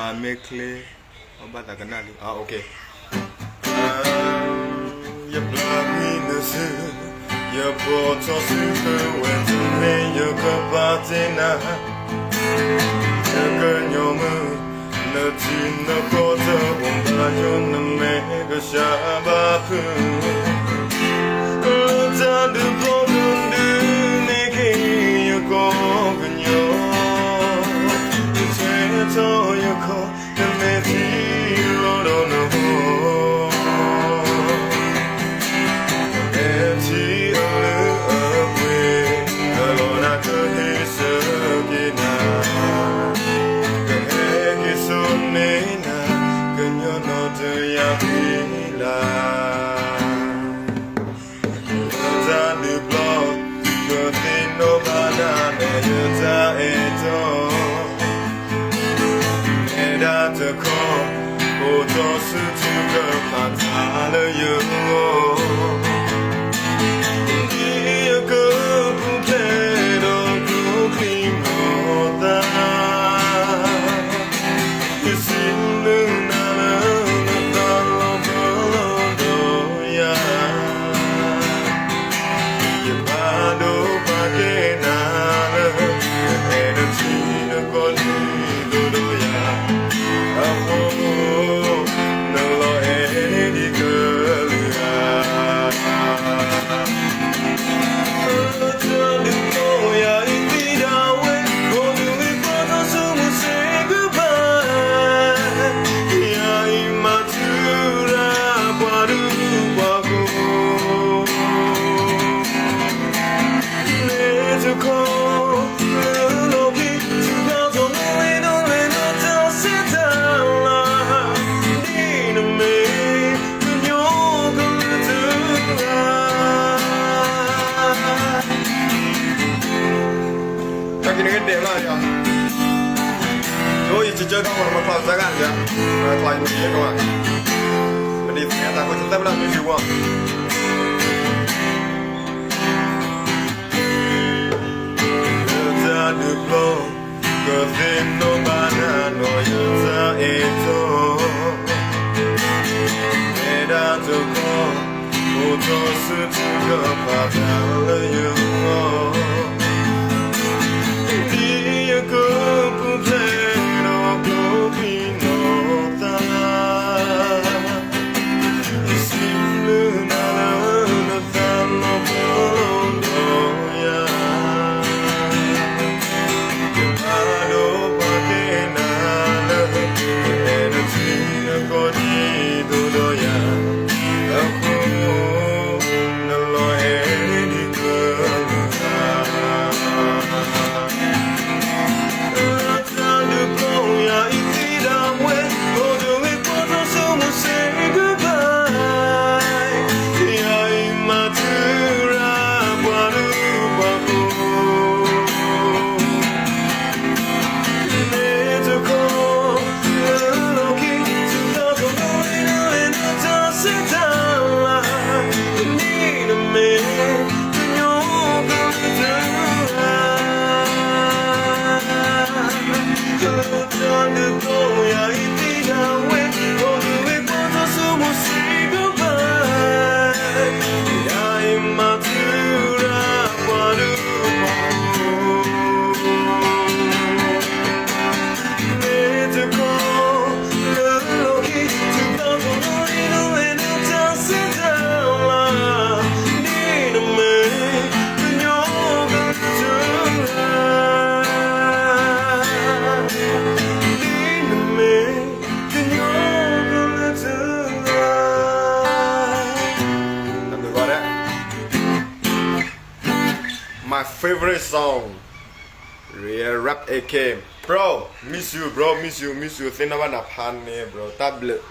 มาเมคเลบ้านตากันหน้าดิโอเคอย่าปลามีเนื้อซื้ออย่าปวดท้องซื้อเว้นให้อย่าก็บาดเจ็บนะอย่าเกินยอมมือเนื้อที่เนื้อโคตรผมบาดอยู่นั่นแม่ก็ชาบาพื้นจะดูโปรดูดูในแค่อย่าก็กันยอเจ็บท้องอย่าขอแต่ไม่ที่รอดนะจะขอโปรดต่อสู้ที่เกิดผ่านทางเลยอยู่นี่ก็ผู้เพลดอกลูกที่หมดตาที่สิ้นเรื่องนั้นตาลงก็ลงโดยอย่ามาดูปากเกน่าเลยแค่เดินที่นักก็ดีดูดูยาchơi con mà còn ra gan kìa thoại một tí các bạn mình đi nghe ta có chúng ta làm như gì không ra được lo cờ thêm nó bán nói ra eto để đã được con một số sự chưa gặp và đã lời yêu đi cứ cũng thế My favorite song, Real Rap AK. Bro, miss you, bro, miss you. Think about a pan, bro. Tablet.